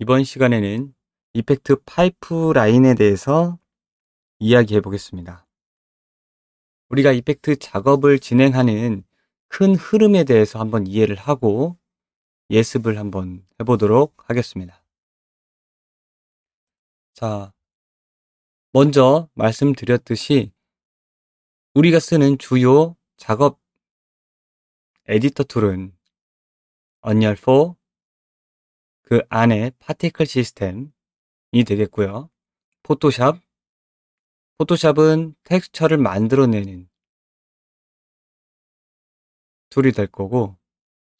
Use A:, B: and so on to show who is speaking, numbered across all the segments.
A: 이번 시간에는 이펙트 파이프라인에 대해서 이야기해 보겠습니다. 우리가 이펙트 작업을 진행하는 큰 흐름에 대해서 한번 이해를 하고 예습을 한번 해보도록 하겠습니다. 자, 먼저 말씀드렸듯이 우리가 쓰는 주요 작업 에디터 툴은 언리얼 4, 그 안에 파티클 시스템이 되겠고요. 포토샵은 텍스처를 만들어내는 툴이 될 거고,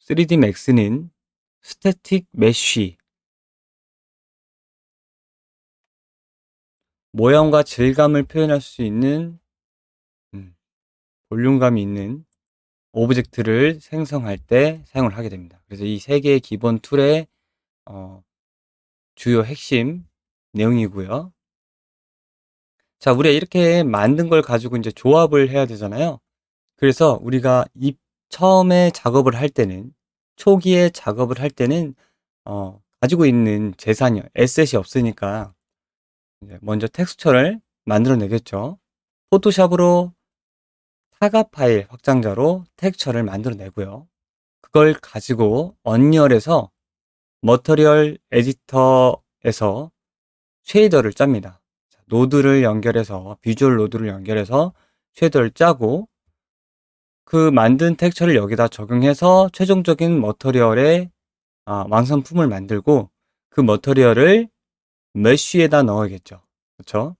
A: 3D 맥스는 스태틱 메쉬, 모양과 질감을 표현할 수 있는 볼륨감이 있는 오브젝트를 생성할 때 사용을 하게 됩니다. 그래서 이 세 개의 기본 툴의 주요 핵심 내용이고요. 자, 우리가 이렇게 만든 걸 가지고 이제 조합을 해야 되잖아요. 그래서 우리가 처음에 작업을 할 때는, 초기에 작업을 할 때는 가지고 있는 재산이, 에셋이 없으니까 먼저 텍스처를 만들어내겠죠. 포토샵으로 타가 파일 확장자로 텍스처를 만들어내고요. 그걸 가지고 언리얼에서 머터리얼 에디터에서 쉐이더를 짭니다. 노드를 연결해서, 비주얼 노드를 연결해서 쉐이더를 짜고, 그 만든 텍스처를 여기다 적용해서 최종적인 머터리얼의 완성품을 만들고, 그 머터리얼을 메쉬에다 넣어야겠죠. 그렇죠?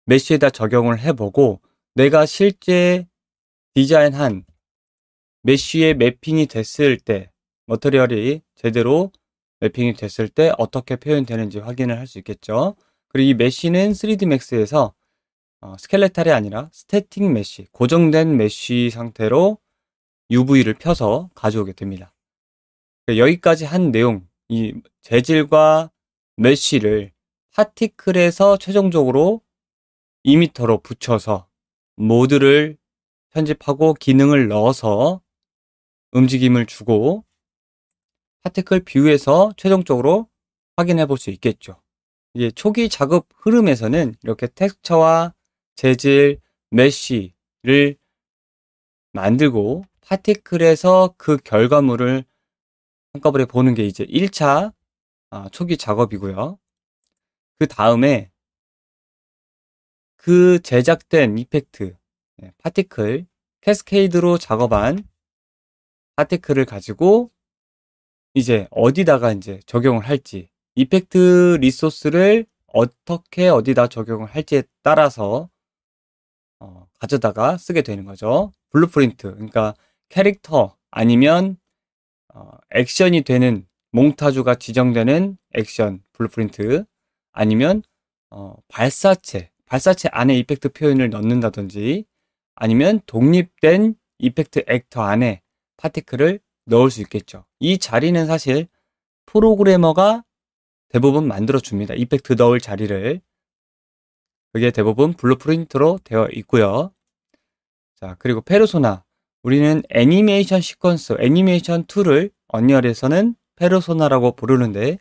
A: 메쉬에다 적용을 해보고, 내가 실제 디자인한 메쉬에 매핑이 됐을 때, 머터리얼이 제대로 매핑이 됐을 때 어떻게 표현되는지 확인을 할 수 있겠죠. 그리고 이 메쉬는 3D 맥스에서 스켈레탈이 아니라 스태틱 메쉬, 고정된 메쉬 상태로 UV를 펴서 가져오게 됩니다. 여기까지 한 내용, 이 재질과 메쉬를 파티클에서 최종적으로 2m로 붙여서 모드를 편집하고 기능을 넣어서 움직임을 주고 파티클 뷰에서 최종적으로 확인해 볼 수 있겠죠. 이게 초기 작업 흐름에서는 이렇게 텍스처와 재질, 메쉬를 만들고 파티클에서 그 결과물을 한꺼번에 보는 게 이제 1차 초기 작업이고요. 그 다음에 그 제작된 이펙트, 파티클, 캐스케이드로 작업한 파티클을 가지고 이제 어디다가 이제 적용을 할지, 이펙트 리소스를 어떻게 어디다 적용을 할지에 따라서 가져다가 쓰게 되는 거죠. 블루프린트, 그러니까 캐릭터 아니면 액션이 되는 몽타주가 지정되는 액션 블루프린트, 아니면 발사체 안에 이펙트 표현을 넣는다든지, 아니면 독립된 이펙트 액터 안에 파티클을 넣을 수 있겠죠. 이 자리는 사실 프로그래머가 대부분 만들어줍니다. 이펙트 넣을 자리를. 그게 대부분 블루프린트로 되어 있고요. 자, 그리고 페르소나. 우리는 애니메이션 시퀀스, 애니메이션 툴을 언리얼에서는 페르소나라고 부르는데,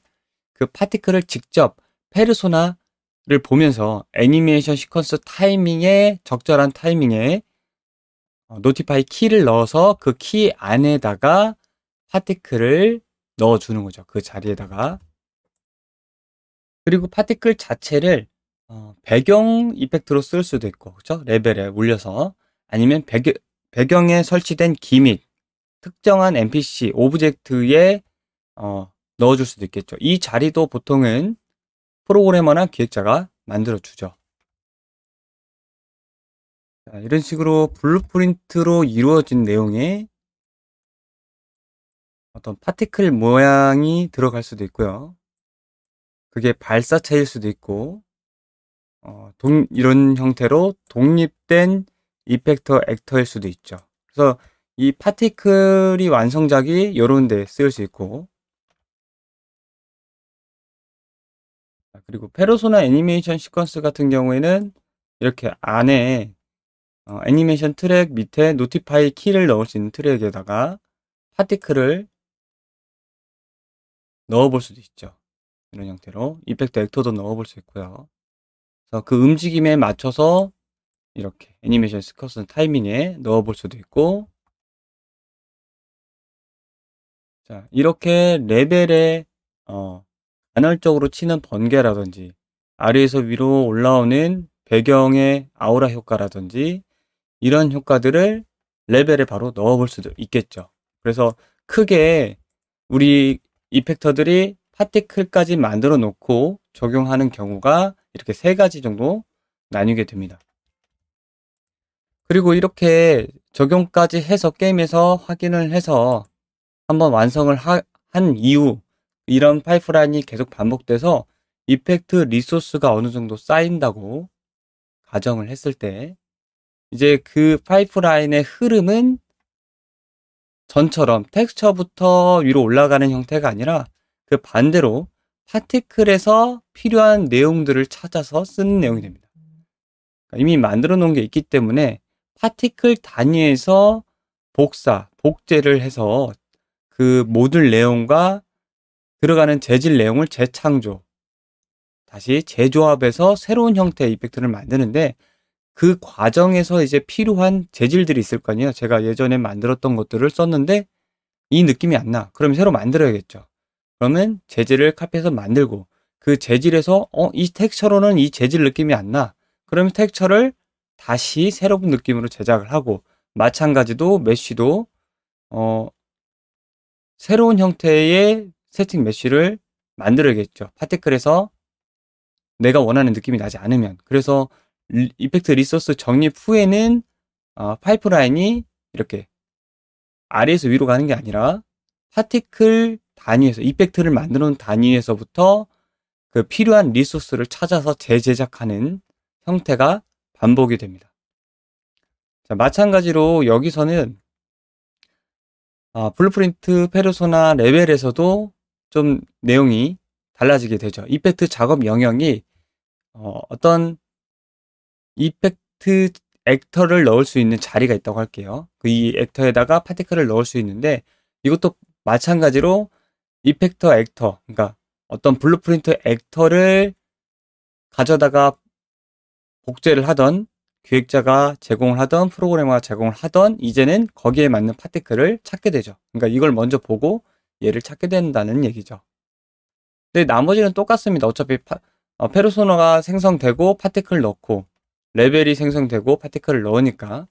A: 그 파티클을 직접 페르소나를 보면서 애니메이션 시퀀스 타이밍에, 적절한 타이밍에 노티파이 키를 넣어서 그 키 안에다가 파티클을 넣어주는 거죠. 그 자리에다가. 그리고 파티클 자체를 배경 이펙트로 쓸 수도 있고, 그렇죠? 레벨에 올려서. 아니면 배경에 설치된 기믹, 특정한 NPC, 오브젝트에 넣어줄 수도 있겠죠. 이 자리도 보통은 프로그래머나 기획자가 만들어주죠. 자, 이런 식으로 블루프린트로 이루어진 내용에 어떤 파티클 모양이 들어갈 수도 있고요. 그게 발사체일 수도 있고, 이런 형태로 독립된 이펙터 액터일 수도 있죠. 그래서 이 파티클이 완성작이 이런 데 쓰일 수 있고, 그리고 페르소나 애니메이션 시퀀스 같은 경우에는 이렇게 안에 애니메이션 트랙 밑에 노티파이 키를 넣을 수 있는 트랙에다가 파티클을 넣어 볼 수도 있죠. 이런 형태로 이펙트 액터도 넣어볼 수 있고요. 그래서 그 움직임에 맞춰서 이렇게 애니메이션 스커스 타이밍에 넣어볼 수도 있고, 자, 이렇게 레벨에 간헐적으로 치는 번개라든지 아래에서 위로 올라오는 배경의 아우라 효과라든지 이런 효과들을 레벨에 바로 넣어볼 수도 있겠죠. 그래서 크게 우리 이펙터들이 파티클까지 만들어 놓고 적용하는 경우가 이렇게 세 가지 정도 나뉘게 됩니다. 그리고 이렇게 적용까지 해서 게임에서 확인을 해서 한번 완성을 한 이후 이런 파이프라인이 계속 반복돼서 이펙트 리소스가 어느 정도 쌓인다고 가정을 했을 때 이제 그 파이프라인의 흐름은 전처럼 텍스처부터 위로 올라가는 형태가 아니라 그 반대로 파티클에서 필요한 내용들을 찾아서 쓰는 내용이 됩니다. 그러니까 이미 만들어 놓은 게 있기 때문에 파티클 단위에서 복제를 해서 그 모듈 내용과 들어가는 재질 내용을 재창조, 다시 재조합해서 새로운 형태의 이펙트를 만드는데 그 과정에서 이제 필요한 재질들이 있을 거 아니에요. 제가 예전에 만들었던 것들을 썼는데 이 느낌이 안 나. 그럼 새로 만들어야겠죠. 그러면 재질을 카피해서 만들고 그 재질에서 이 텍스처로는 이 재질 느낌이 안 나. 그러면 텍스처를 다시 새로운 느낌으로 제작을 하고 마찬가지도 메쉬도 새로운 형태의 세팅 메쉬를 만들어야겠죠. 파티클에서 내가 원하는 느낌이 나지 않으면. 그래서 이펙트 리소스 정립 후에는 파이프라인이 이렇게 아래에서 위로 가는 게 아니라 파티클 단위에서 이펙트를 만들어 놓은 단위에서부터 그 필요한 리소스를 찾아서 재제작하는 형태가 반복이 됩니다. 자, 마찬가지로 여기서는 블루프린트 페르소나 레벨에서도 좀 내용이 달라지게 되죠. 이펙트 작업 영역이 어떤 이펙트 액터를 넣을 수 있는 자리가 있다고 할게요. 이 액터에다가 파티클을 넣을 수 있는데 이것도 마찬가지로 이펙터 액터, 그러니까 어떤 블루프린트 액터를 가져다가 복제를 하던 기획자가 제공을 하던 프로그래머가 제공을 하던 이제는 거기에 맞는 파티클을 찾게 되죠. 그러니까 이걸 먼저 보고 얘를 찾게 된다는 얘기죠. 근데 나머지는 똑같습니다. 어차피 페르소나가 생성되고 파티클 넣고 레벨이 생성되고 파티클을 넣으니까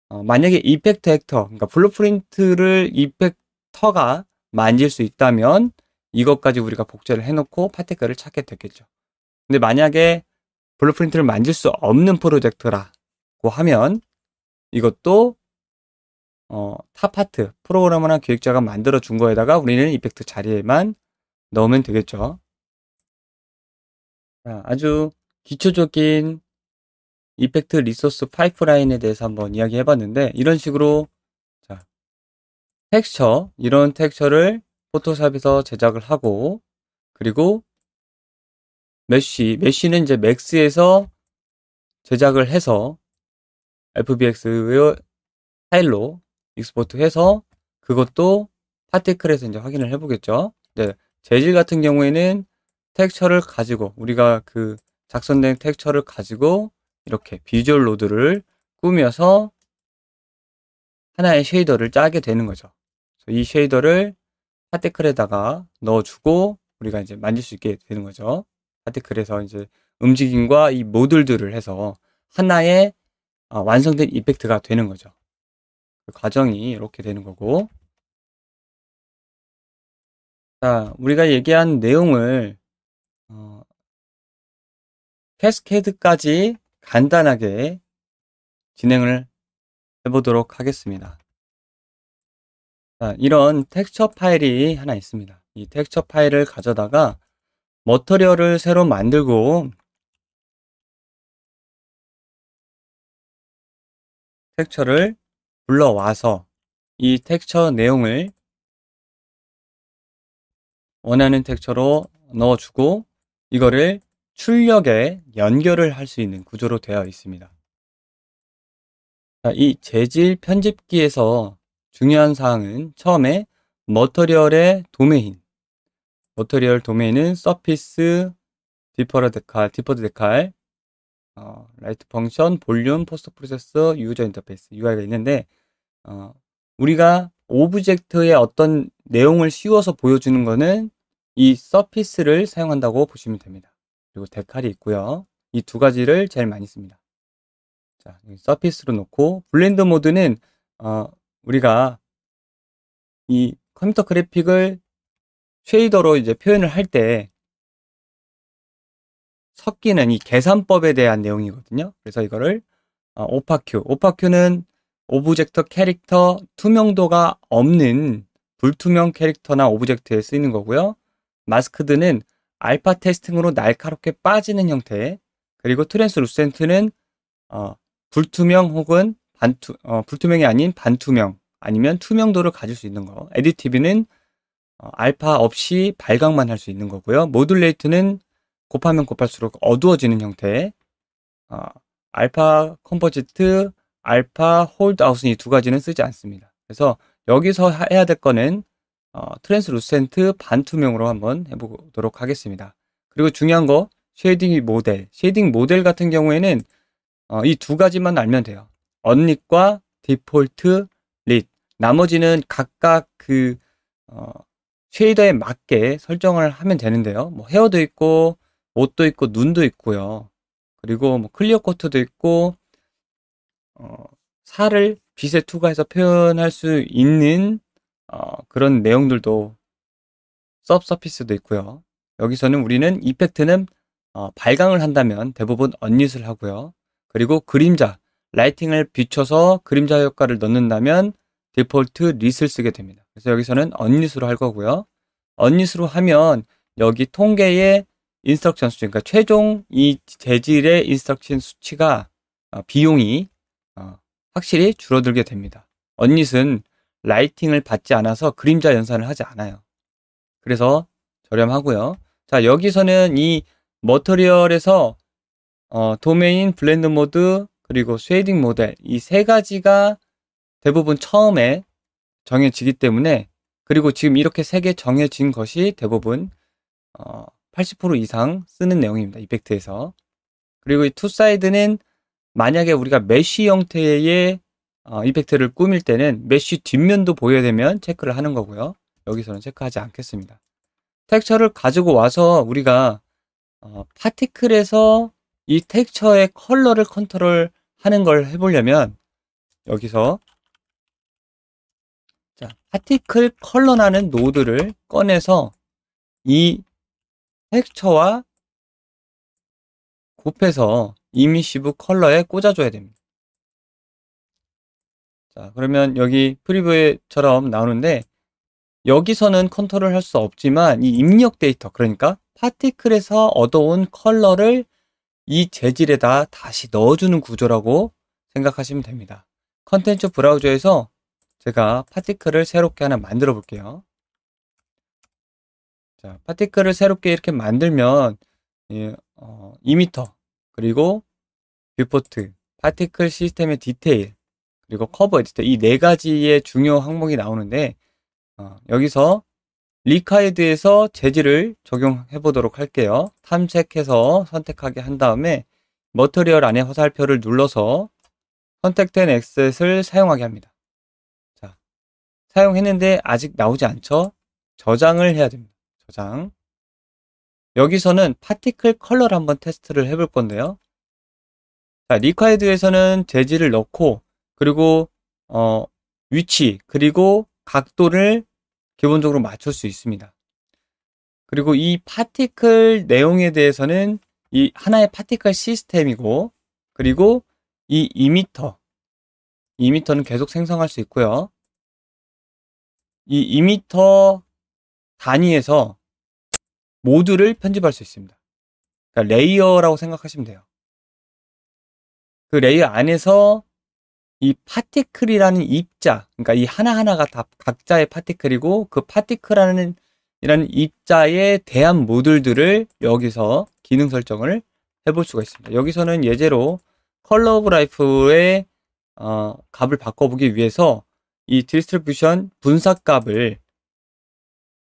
A: 만약에 이펙트 액터, 그러니까 블루프린트를 이펙터가 만질 수 있다면 이것까지 우리가 복제를 해놓고 파티클을 찾게 되겠죠. 근데 만약에 블루프린트를 만질 수 없는 프로젝트라고 하면 이것도 타 파트, 프로그래머나 기획자가 만들어 준 거에다가 우리는 이펙트 자리에만 넣으면 되겠죠. 자, 아주 기초적인 이펙트 리소스 파이프라인에 대해서 한번 이야기해 봤는데 이런 식으로 자, 텍스처, 이런 텍스처를 포토샵에서 제작을 하고 그리고 메쉬는 이제 맥스에서 제작을 해서 FBX 파일로 익스포트 해서 그것도 파티클에서 이제 확인을 해보겠죠. 네, 재질 같은 경우에는 텍스처를 가지고 우리가 그 작성된 텍스처를 가지고 이렇게 비주얼 로드를 꾸며서 하나의 쉐이더를 짜게 되는 거죠. 이 쉐이더를 파티클에다가 넣어주고 우리가 이제 만질 수 있게 되는 거죠. 파티클에서 이제 움직임과 이 모듈들을 해서 하나의 완성된 이펙트가 되는 거죠. 그 과정이 이렇게 되는 거고. 자, 우리가 얘기한 내용을 캐스케이드까지 간단하게 진행을 해보도록 하겠습니다. 자, 이런 텍스처 파일이 하나 있습니다. 이 텍스처 파일을 가져다가 머터리얼을 새로 만들고 텍스처를 불러와서 이 텍스처 내용을 원하는 텍스처로 넣어주고 이거를 출력에 연결을 할 수 있는 구조로 되어 있습니다. 자, 이 재질 편집기에서 중요한 사항은 처음에 머터리얼의 도메인, 머터리얼 도메인은 서피스, 디퍼드 데칼, 라이트 펑션, 볼륨, 포스트 프로세서, 유저 인터페이스, UI가 있는데, 우리가 오브젝트의 어떤 내용을 씌워서 보여주는 거는 이 서피스를 사용한다고 보시면 됩니다. 그리고 데칼이 있고요. 이 두 가지를 제일 많이 씁니다. 자, 서피스로 놓고, 블렌드 모드는, 우리가 이 컴퓨터 그래픽을 쉐이더로 이제 표현을 할 때 섞이는 이 계산법에 대한 내용이거든요. 그래서 이거를 오파큐는 오브젝트 캐릭터 투명도가 없는 불투명 캐릭터나 오브젝트에 쓰이는 거고요. 마스크드는 알파 테스팅으로 날카롭게 빠지는 형태, 그리고 트랜스루센트는 불투명 혹은 불투명이 아닌 반투명 아니면 투명도를 가질 수 있는 거. 에디티브는 알파 없이 발광만 할 수 있는 거고요. 모듈레이트는 곱하면 곱할수록 어두워지는 형태. 알파 컴포지트, 알파 홀드아웃은 이 두 가지는 쓰지 않습니다. 그래서 여기서 해야 될 거는 트랜스루센트 반투명으로 한번 해보도록 하겠습니다. 그리고 중요한 거 쉐이딩 모델. 쉐이딩 모델 같은 경우에는 이 두 가지만 알면 돼요. 언릿과 디폴트 릿. 나머지는 각각 그 쉐이더에 맞게 설정을 하면 되는데요. 뭐 헤어도 있고 옷도 있고 눈도 있고요. 그리고 뭐 클리어 코트도 있고 살을 빛에 투과해서 표현할 수 있는 그런 내용들도 서피스도 있고요. 여기서는 우리는 이펙트는 발광을 한다면 대부분 언릿을 하고요. 그리고 그림자, 라이팅을 비춰서 그림자 효과를 넣는다면 디폴트 릿을 쓰게 됩니다. 그래서 여기서는 언릿으로 할 거고요. 언릿으로 하면 여기 통계의 인스트럭션 수치, 그러니까 최종 이 재질의 인스트럭션 수치가 비용이 확실히 줄어들게 됩니다. 언릿은 라이팅을 받지 않아서 그림자 연산을 하지 않아요. 그래서 저렴하고요. 자, 여기서는 이 머터리얼에서 도메인, 블렌드 모드, 그리고 쉐이딩 모델 이 세 가지가 대부분 처음에 정해지기 때문에, 그리고 지금 이렇게 세 개 정해진 것이 대부분 80% 이상 쓰는 내용입니다. 이펙트에서. 그리고 이 투사이드는 만약에 우리가 메쉬 형태의 이펙트를 꾸밀 때는 메쉬 뒷면도 보여야 되면 체크를 하는 거고요. 여기서는 체크하지 않겠습니다. 텍스처를 가지고 와서 우리가 파티클에서 이 텍스처의 컬러를 컨트롤 하는 걸 해보려면 여기서 자, 파티클 컬러라는 노드를 꺼내서 이 텍스처와 곱해서 이미시브 컬러에 꽂아줘야 됩니다. 자, 그러면 여기 프리뷰에처럼 나오는데 여기서는 컨트롤 할 수 없지만 이 입력 데이터, 그러니까 파티클에서 얻어온 컬러를 이 재질에다 다시 넣어주는 구조라고 생각하시면 됩니다. 컨텐츠 브라우저에서 제가 파티클을 새롭게 하나 만들어 볼게요. 자, 파티클을 새롭게 이렇게 만들면 이미터, 그리고 뷰포트, 파티클 시스템의 디테일, 그리고 커버 에디터 이 네 가지의 중요 항목이 나오는데 여기서 리카이드에서 재질을 적용해 보도록 할게요. 탐색해서 선택하게 한 다음에 머터리얼 안에 화살표를 눌러서 선택된 엑셋을 사용하게 합니다. 자, 사용했는데 아직 나오지 않죠? 저장을 해야 됩니다. 저장. 여기서는 파티클 컬러를 한번 테스트를 해볼 건데요. 자, 리카이드에서는 재질을 넣고 그리고 위치 그리고 각도를 기본적으로 맞출 수 있습니다. 그리고 이 파티클 내용에 대해서는 이 하나의 파티클 시스템이고, 그리고 이 이미터는 계속 생성할 수 있고요. 이 이미터 단위에서 모듈을 편집할 수 있습니다. 그러니까 레이어라고 생각하시면 돼요. 그 레이어 안에서 이 파티클이라는 입자, 그러니까 이 하나하나가 다 각자의 파티클이고 그 파티클이라는 입자에 대한 모듈들을 여기서 기능 설정을 해볼 수가 있습니다. 여기서는 예제로 컬러 오브 라이프의 값을 바꿔보기 위해서 이 디스트리뷰션 분사값을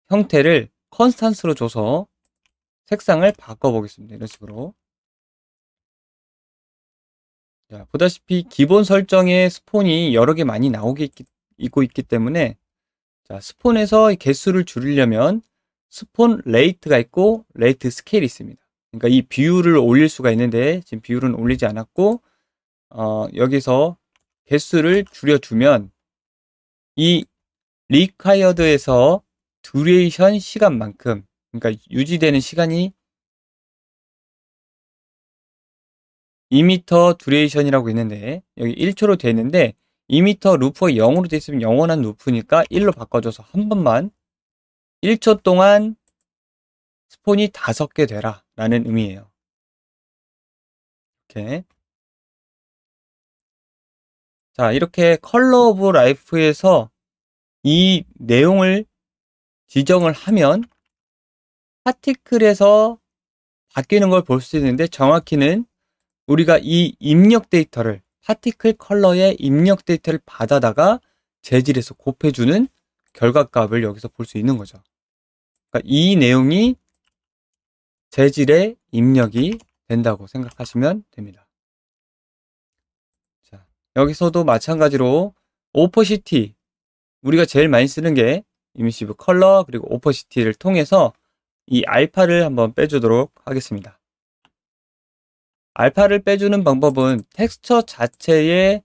A: 형태를 컨스탄스로 줘서 색상을 바꿔보겠습니다. 이런 식으로. 자, 보다시피 기본 설정에 스폰이 여러 개 많이 있고 있기 때문에, 자, 스폰에서 개수를 줄이려면 스폰 레이트가 있고 레이트 스케일이 있습니다. 그러니까 이 비율을 올릴 수가 있는데 지금 비율은 올리지 않았고, 여기서 개수를 줄여주면 이 required에서 duration 시간만큼, 그러니까 유지되는 시간이 2m duration이라고 있는데 여기 1초로 되어 있는데 2m 루프가 0으로 되어 있으면 영원한 루프니까 1로 바꿔줘서 한 번만 1초 동안 스폰이 5개 되라 라는 의미예요. 이렇게. 자, 이렇게 컬러 오브 라이프에서 이 내용을 지정을 하면 파티클에서 바뀌는 걸 볼 수 있는데, 정확히는 우리가 이 입력 데이터를, 파티클 컬러의 입력 데이터를 받아다가 재질에서 곱해주는 결과값을 여기서 볼 수 있는 거죠. 그러니까 이 내용이 재질의 입력이 된다고 생각하시면 됩니다. 자, 여기서도 마찬가지로 오퍼시티, 우리가 제일 많이 쓰는 게 이미시브 컬러 그리고 오퍼시티를 통해서 이 알파를 한번 빼주도록 하겠습니다. 알파를 빼주는 방법은 텍스처 자체의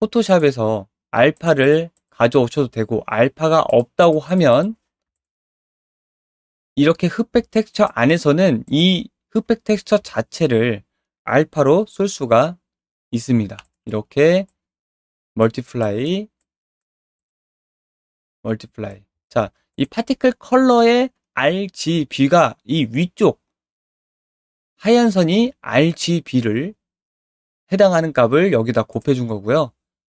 A: 포토샵에서 알파를 가져오셔도 되고, 알파가 없다고 하면 이렇게 흑백 텍스처 안에서는 이 흑백 텍스처 자체를 알파로 쓸 수가 있습니다. 이렇게 멀티플라이. 자, 이 파티클 컬러의 RGB가 이 위쪽 하얀 선이 RGB를 해당하는 값을 여기다 곱해준 거고요.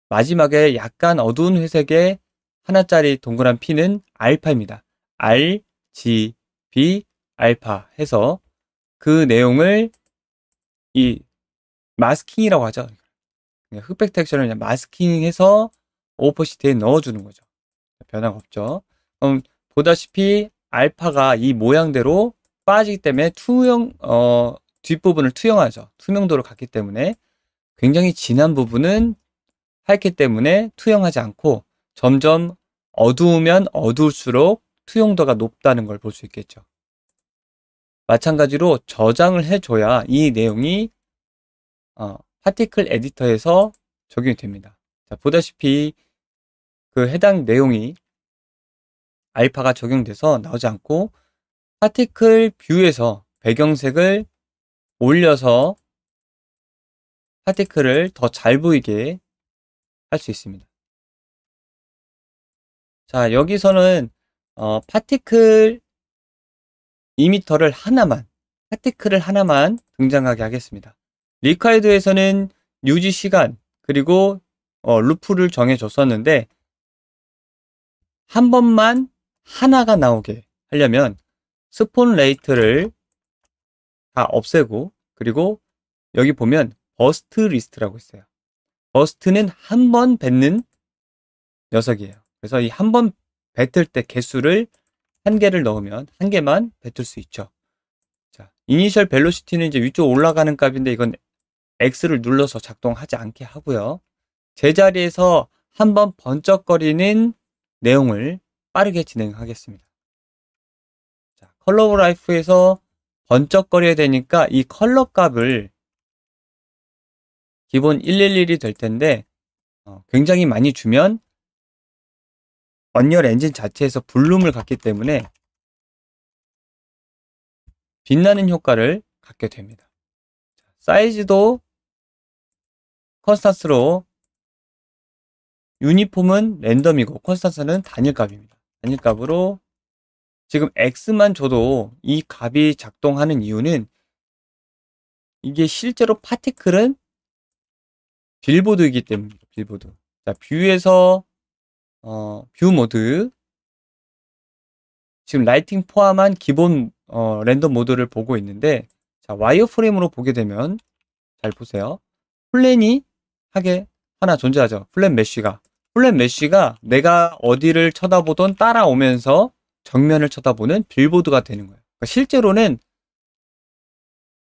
A: 마지막에 약간 어두운 회색의 하나짜리 동그란 P는 알파입니다. RGB 알파 해서 그 내용을 이 마스킹이라고 하죠. 흑백 텍스처를 그냥 마스킹해서 오퍼시티에 넣어주는 거죠. 변화가 없죠. 보다시피 알파가 이 모양대로 빠지기 때문에 뒷부분을 투영하죠. 투명도를 갖기 때문에 굉장히 진한 부분은 하얗기 때문에 투영하지 않고 점점 어두우면 어두울수록 투영도가 높다는 걸 볼 수 있겠죠. 마찬가지로 저장을 해줘야 이 내용이 파티클 에디터에서 적용이 됩니다. 자, 보다시피 그 해당 내용이 알파가 적용돼서 나오지 않고 파티클 뷰에서 배경색을 올려서 파티클을 더 잘 보이게 할 수 있습니다. 자, 여기서는 파티클 이미터를 파티클을 하나만 등장하게 하겠습니다. 리콰이드에서는 유지 시간 그리고 루프를 정해줬었는데, 한 번만 하나가 나오게 하려면 스폰 레이트를 다 없애고, 그리고 여기 보면 버스트 리스트라고 있어요. 버스트는 한 번 뱉는 녀석이에요. 그래서 이 한 번 뱉을 때 개수를 한 개를 넣으면 한 개만 뱉을 수 있죠. 자, 이니셜 벨로시티는 이제 위쪽 올라가는 값인데 이건 X를 눌러서 작동하지 않게 하고요. 제자리에서 한번 번쩍거리는 내용을 빠르게 진행하겠습니다. 자, 컬러 오브 라이프에서 번쩍거려야 되니까 이 컬러 값을 기본 111이 될 텐데 굉장히 많이 주면 언리얼 엔진 자체에서 블룸을 갖기 때문에 빛나는 효과를 갖게 됩니다. 사이즈도 컨스탄스로, 유니폼은 랜덤이고 컨스탄스는 단일값입니다. 단일값으로 지금 X만 줘도 이 값이 작동하는 이유는 이게 실제로 파티클은 빌보드이기 때문입니다. 빌보드. 자, 뷰에서 뷰 모드, 지금 라이팅 포함한 기본 랜덤 모드를 보고 있는데, 자, 와이어프레임으로 보게 되면 잘 보세요. 플랜이 하게 하나 존재하죠. 플랜 메쉬가 내가 어디를 쳐다보던 따라오면서 정면을 쳐다보는 빌보드가 되는 거예요. 그러니까 실제로는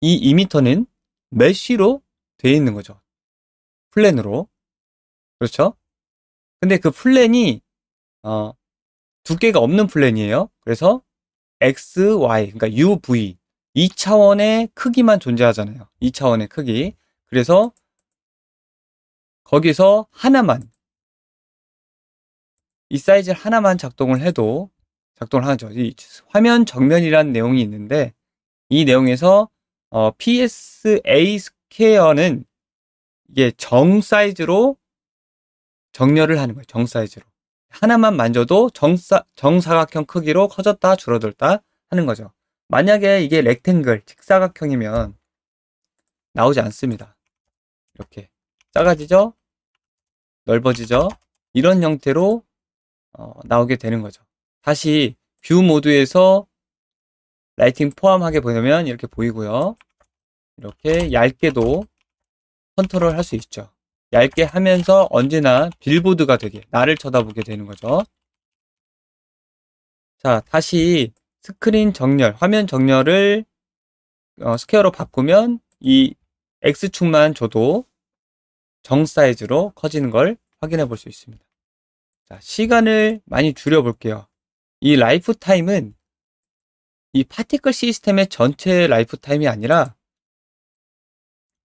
A: 이 이미터는 메쉬로 되어 있는 거죠. 플랜으로. 그렇죠? 근데 그 플랜이 두께가 없는 플랜이에요. 그래서 X, Y, 그러니까 U, V 2차원의 크기만 존재하잖아요. 2차원의 크기. 그래서 거기서 하나만 이 사이즈 하나만 작동을 해도 작동을 하죠. 이 화면 정면이라는 내용이 있는데 이 내용에서 PSA 스퀘어는 이게 정 사이즈로 정렬을 하는 거예요. 정 사이즈로. 하나만 만져도 정사각형 크기로 커졌다 줄어들다 하는 거죠. 만약에 이게 렉탱글, 직사각형이면 나오지 않습니다. 이렇게 작아지죠? 넓어지죠? 이런 형태로 나오게 되는 거죠. 다시 뷰 모드에서 라이팅 포함하게 보면 이렇게 보이고요. 이렇게 얇게도 컨트롤 할 수 있죠. 얇게 하면서 언제나 빌보드가 되게 나를 쳐다보게 되는 거죠. 자, 다시 스크린 정렬, 화면 정렬을 스퀘어로 바꾸면 이 X축만 줘도 정 사이즈로 커지는 걸 확인해 볼 수 있습니다. 자, 시간을 많이 줄여 볼게요. 이 라이프 타임은 이 파티클 시스템의 전체 라이프 타임이 아니라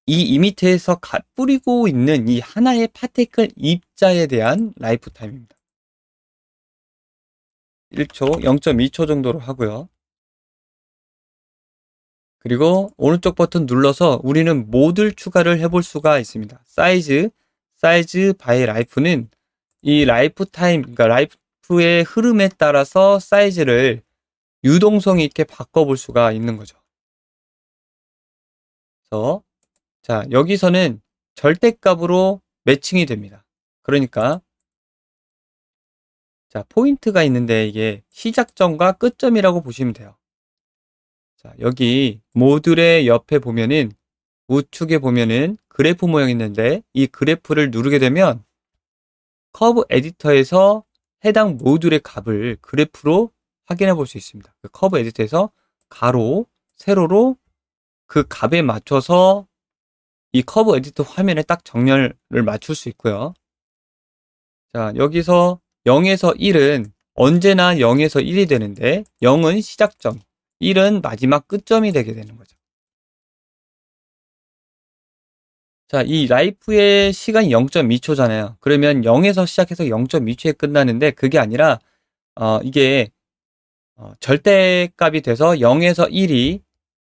A: 이 이미터에서 뿌리고 있는 이 하나의 파티클 입자에 대한 라이프 타임입니다. 1초, 0.2초 정도로 하고요. 그리고 오른쪽 버튼 눌러서 우리는 모듈 추가를 해볼 수가 있습니다. 사이즈 바이 라이프는 이 라이프 타임, 그러니까 라이프의 흐름에 따라서 사이즈를 유동성 있게 바꿔볼 수가 있는 거죠. 그래서 자, 여기서는 절대값으로 매칭이 됩니다. 그러니까 자, 포인트가 있는데 이게 시작점과 끝점이라고 보시면 돼요. 자, 여기 모듈의 옆에 보면은 우측에 보면은 그래프 모양이 있는데 이 그래프를 누르게 되면 커브 에디터에서 해당 모듈의 값을 그래프로 확인해 볼 수 있습니다. 그 커브 에디터에서 가로, 세로로 그 값에 맞춰서 이 커브 에디터 화면에 딱 정렬을 맞출 수 있고요. 자, 여기서 0에서 1은 언제나 0에서 1이 되는데 0은 시작점, 1은 마지막 끝점이 되게 되는 거죠. 자, 이 라이프의 시간이 0.2초잖아요. 그러면 0에서 시작해서 0.2초에 끝나는데 그게 아니라 이게 절대값이 돼서 0에서 1이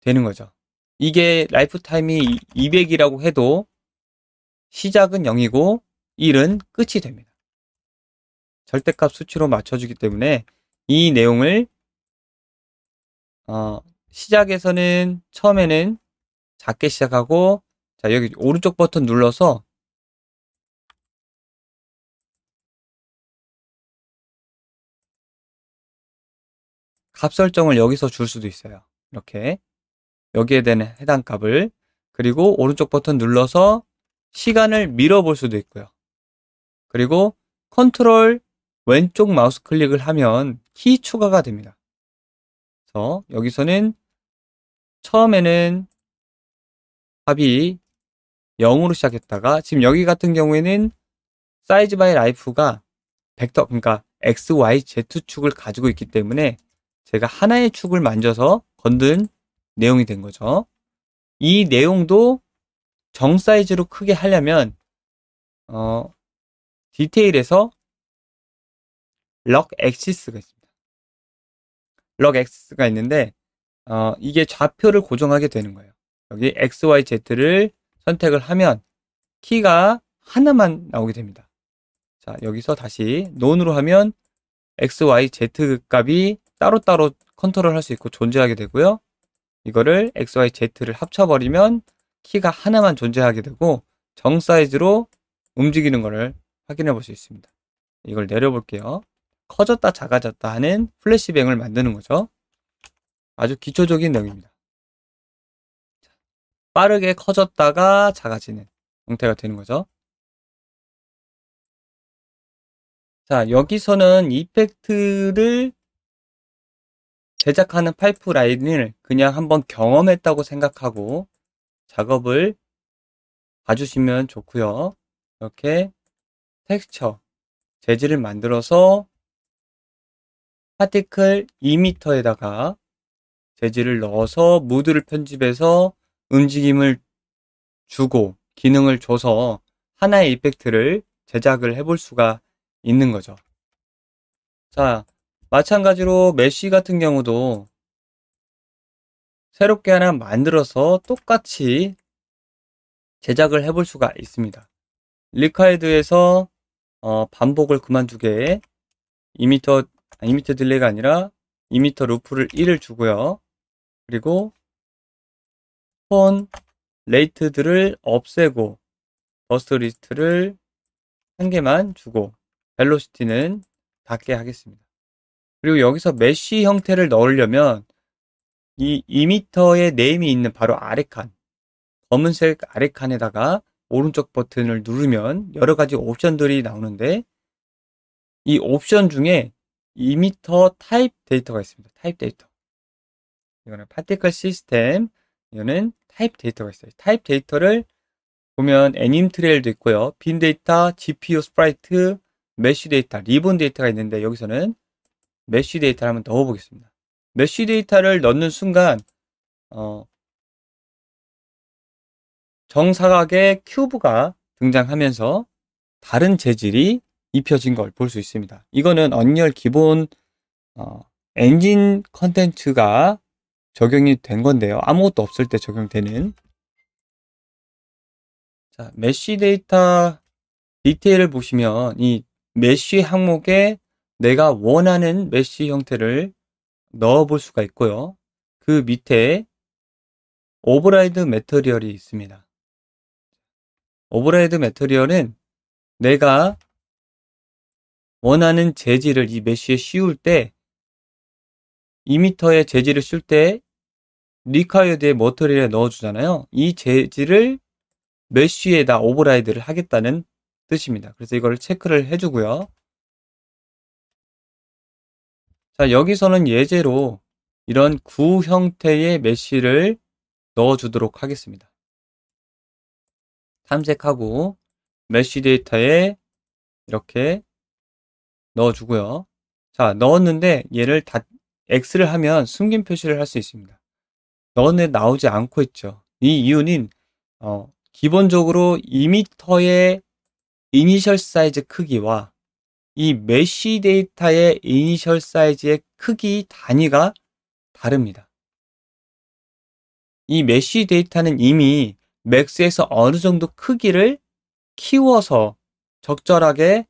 A: 되는 거죠. 이게 라이프 타임이 200이라고 해도 시작은 0이고 1은 끝이 됩니다. 절대값 수치로 맞춰주기 때문에 이 내용을 시작에서는 처음에는 작게 시작하고 자, 여기 오른쪽 버튼 눌러서 값 설정을 여기서 줄 수도 있어요. 이렇게 여기에 대한 해당 값을 그리고 오른쪽 버튼 눌러서 시간을 밀어볼 수도 있고요. 그리고 컨트롤 왼쪽 마우스 클릭을 하면 키 추가가 됩니다. 그래서 여기서는 처음에는 값이 0으로 시작했다가 지금 여기 같은 경우에는 사이즈 바이 라이프가 벡터 그러니까 X, Y, Z축을 가지고 있기 때문에 제가 하나의 축을 만져서 건든 내용이 된 거죠. 이 내용도 정 사이즈로 크게 하려면 디테일에서 럭 엑시스가 있습니다. 럭 엑시스가 있는데 이게 좌표를 고정하게 되는 거예요. 여기 X, Y, Z를 선택을 하면 키가 하나만 나오게 됩니다. 자, 여기서 다시 논으로 하면 X, Y, Z 값이 따로따로 컨트롤 할 수 있고 존재하게 되고요. 이거를 X, Y, Z를 합쳐버리면 키가 하나만 존재하게 되고 정 사이즈로 움직이는 것을 확인해 볼 수 있습니다. 이걸 내려볼게요. 커졌다 작아졌다 하는 플래시뱅을 만드는 거죠. 아주 기초적인 내용입니다. 빠르게 커졌다가 작아지는 형태가 되는 거죠. 자, 여기서는 이펙트를 제작하는 파이프라인을 그냥 한번 경험했다고 생각하고 작업을 봐주시면 좋고요. 이렇게 텍스처, 재질을 만들어서 파티클 2m에다가 재질을 넣어서 무드를 편집해서 움직임을 주고 기능을 줘서 하나의 이펙트를 제작을 해볼 수가 있는 거죠. 자, 마찬가지로 메쉬 같은 경우도 새롭게 하나 만들어서 똑같이 제작을 해볼 수가 있습니다. 리카이드에서 반복을 그만두게 2m 딜레이가 아니라 2m 루프를 1을 주고요. 그리고 폰 레이트들을 없애고 버스트 리스트를 한 개만 주고 벨로시티는 닫게 하겠습니다. 그리고 여기서 메쉬 형태를 넣으려면 이 2m의 네임이 있는 바로 아래 칸, 검은색 아래 칸에다가 오른쪽 버튼을 누르면 여러 가지 옵션들이 나오는데 이 옵션 중에 2m 타입 데이터가 있습니다. 타입 데이터. 이거는 파티클 시스템, 이거는 타입 데이터가 있어요. 타입 데이터를 보면 애님 트레일도 있고요. 빈 데이터, GPU 스프라이트, 메쉬 데이터, 리본 데이터가 있는데 여기서는 메쉬 데이터를 한번 넣어보겠습니다. 메쉬 데이터를 넣는 순간 정사각의 큐브가 등장하면서 다른 재질이 입혀진 걸 볼 수 있습니다. 이거는 언리얼 기본 엔진 컨텐츠가 적용이 된 건데요. 아무것도 없을 때 적용되는. 자, 메쉬 데이터 디테일을 보시면 이 메쉬 항목에 내가 원하는 메쉬 형태를 넣어 볼 수가 있고요. 그 밑에 오버라이드 매터리얼이 있습니다. 오버라이드 매터리얼은 내가 원하는 재질을 이 메쉬에 씌울 때 2m의 재질을 씌울 때 리콰이어드의 머터리얼에 넣어주잖아요. 이 재질을 메쉬에다 오버라이드를 하겠다는 뜻입니다. 그래서 이걸 체크를 해주고요. 자, 여기서는 예제로 이런 구 형태의 메쉬를 넣어주도록 하겠습니다. 탐색하고 메쉬 데이터에 이렇게 넣어주고요. 자, 넣었는데 얘를 다 X를 하면 숨긴 표시를 할 수 있습니다. 넣었는데 나오지 않고 있죠. 이 이유는 기본적으로 2m의 이니셜 사이즈 크기와 이 메쉬 데이터의 이니셜 사이즈의 크기 단위가 다릅니다. 이 메쉬 데이터는 이미 맥스에서 어느 정도 크기를 키워서 적절하게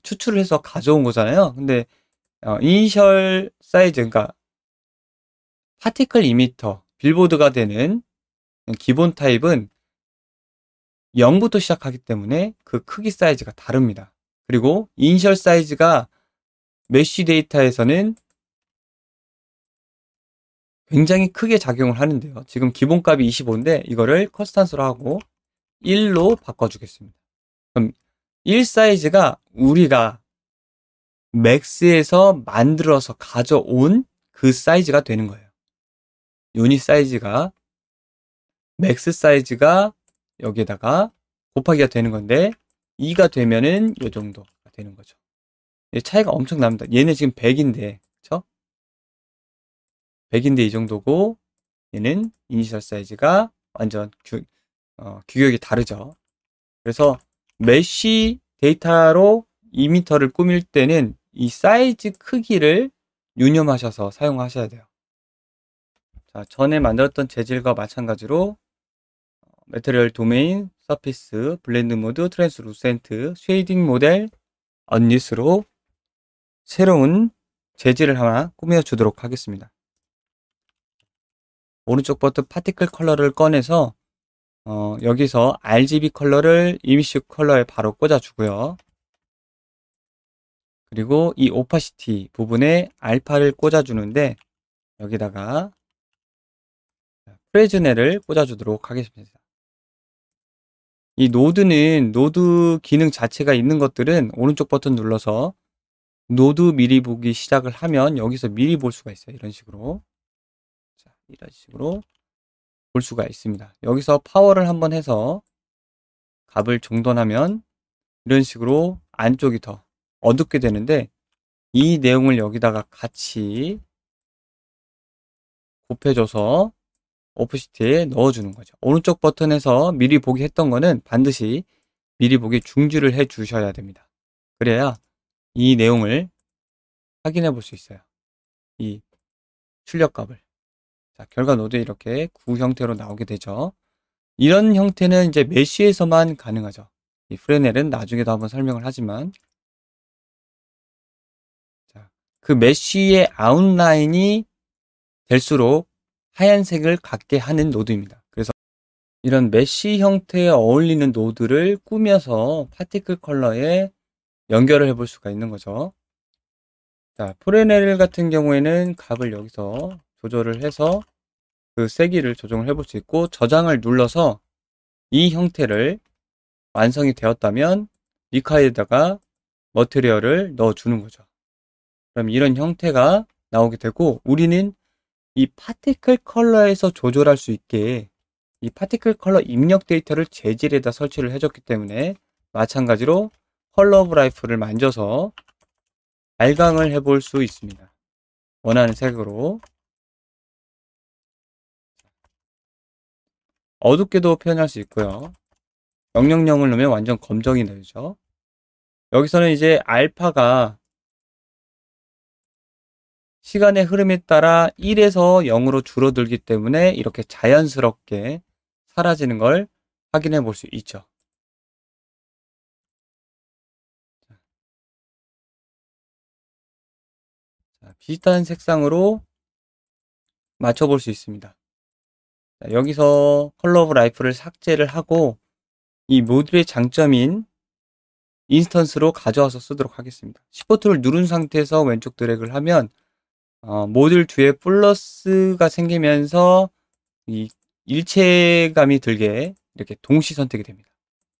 A: 추출을 해서 가져온 거잖아요. 근데 이니셜 사이즈, 그러니까 파티클 2m 빌보드가 되는 기본 타입은 0부터 시작하기 때문에 그 크기 사이즈가 다릅니다. 그리고 이니셜 사이즈가 메쉬 데이터에서는 굉장히 크게 작용을 하는데요. 지금 기본값이 25인데 이거를 컨스탄스로 하고 1로 바꿔주겠습니다. 그럼 1 사이즈가 우리가 맥스에서 만들어서 가져온 그 사이즈가 되는 거예요. 유닛 사이즈가 맥스 사이즈가 여기에다가 곱하기가 되는 건데 2가 되면은 이 정도가 되는 거죠. 차이가 엄청 납니다. 얘는 지금 100인데 그쵸? 100인데 이 정도고 얘는 이니셜 사이즈가 완전 규격이 다르죠. 그래서 메쉬 데이터로 2m를 꾸밀 때는 이 사이즈 크기를 유념하셔서 사용하셔야 돼요. 자, 전에 만들었던 재질과 마찬가지로 매트리얼 도메인, 서피스, 블렌드 모드, 트랜스루센트, 쉐이딩 모델, 언릿으로 새로운 재질을 하나 꾸며 주도록 하겠습니다. 오른쪽 버튼 파티클 컬러를 꺼내서 여기서 RGB 컬러를 이미시 컬러에 바로 꽂아주고요. 그리고 이 오파시티 부분에 알파를 꽂아주는데 여기다가 프레즈넬을 꽂아주도록 하겠습니다. 이 노드는 노드 기능 자체가 있는 것들은 오른쪽 버튼 눌러서 노드 미리 보기 시작을 하면 여기서 미리 볼 수가 있어요. 이런 식으로. 자, 이런 식으로 볼 수가 있습니다. 여기서 파워를 한번 해서 값을 종돈하면 이런 식으로 안쪽이 더 어둡게 되는데, 이 내용을 여기다가 같이 곱해줘서 오프시트에 넣어주는 거죠. 오른쪽 버튼에서 미리 보기 했던 거는 반드시 미리 보기 중지를 해 주셔야 됩니다. 그래야 이 내용을 확인해 볼 수 있어요. 이 출력값을. 자, 결과 노드에 이렇게 구 형태로 나오게 되죠. 이런 형태는 이제 메쉬에서만 가능하죠. 이 프레넬은 나중에도 한번 설명을 하지만, 자, 그 메쉬의 아웃라인이 될수록 하얀색을 갖게 하는 노드입니다. 그래서 이런 메쉬 형태에 어울리는 노드를 꾸며서 파티클 컬러에 연결을 해볼 수가 있는 거죠. 자, 프레넬 같은 경우에는 값을 여기서 조절을 해서 그 세기를 조정을 해볼 수 있고, 저장을 눌러서 이 형태를 완성이 되었다면 리카에다가 머티리얼을 넣어주는 거죠. 그럼 이런 형태가 나오게 되고, 우리는 이 파티클 컬러에서 조절할 수 있게 이 파티클 컬러 입력 데이터를 재질에다 설치를 해줬기 때문에, 마찬가지로 컬러 오브 라이프를 만져서 발광을 해볼 수 있습니다. 원하는 색으로. 어둡게도 표현할 수 있고요. 000을 넣으면 완전 검정이 되죠. 여기서는 이제 알파가 시간의 흐름에 따라 1에서 0으로 줄어들기 때문에 이렇게 자연스럽게 사라지는 걸 확인해 볼 수 있죠. 자, 비슷한 색상으로 맞춰볼 수 있습니다. 자, 여기서 컬러 오브 라이프를 삭제를 하고 이 모듈의 장점인 인스턴스로 가져와서 쓰도록 하겠습니다. 시프트를 누른 상태에서 왼쪽 드래그를 하면 모듈 뒤에 플러스가 생기면서 이 일체감이 들게 이렇게 동시 선택이 됩니다.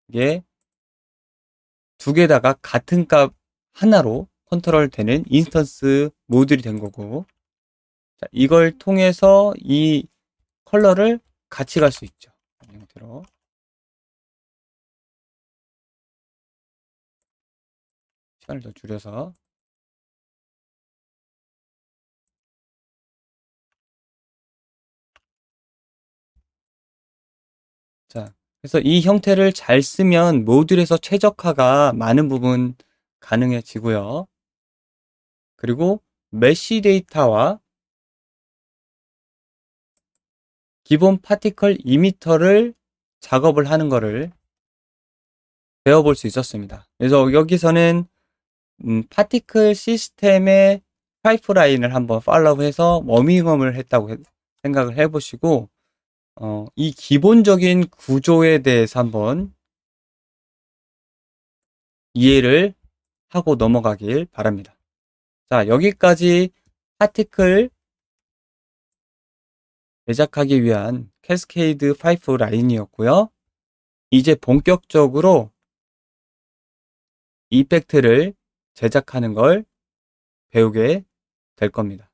A: 이게 두 개다가 같은 값 하나로 컨트롤 되는 인스턴스 모듈이 된 거고, 자, 이걸 통해서 이 컬러를 같이 갈 수 있죠. 이런 형태로. 시간을 더 줄여서. 자, 그래서 이 형태를 잘 쓰면 모듈에서 최적화가 많은 부분 가능해지고요. 그리고 메쉬 데이터와 기본 파티클 이미터를 작업을 하는 거를 배워볼 수 있었습니다. 그래서 여기서는 파티클 시스템의 파이프라인을 한번 팔로우해서 워밍업을 했다고 생각을 해보시고, 이 기본적인 구조에 대해서 한번 이해를 하고 넘어가길 바랍니다. 자, 여기까지 파티클 제작하기 위한 캐스케이드 파이프라인이었고요. 이제 본격적으로 이펙트를 제작하는 걸 배우게 될 겁니다.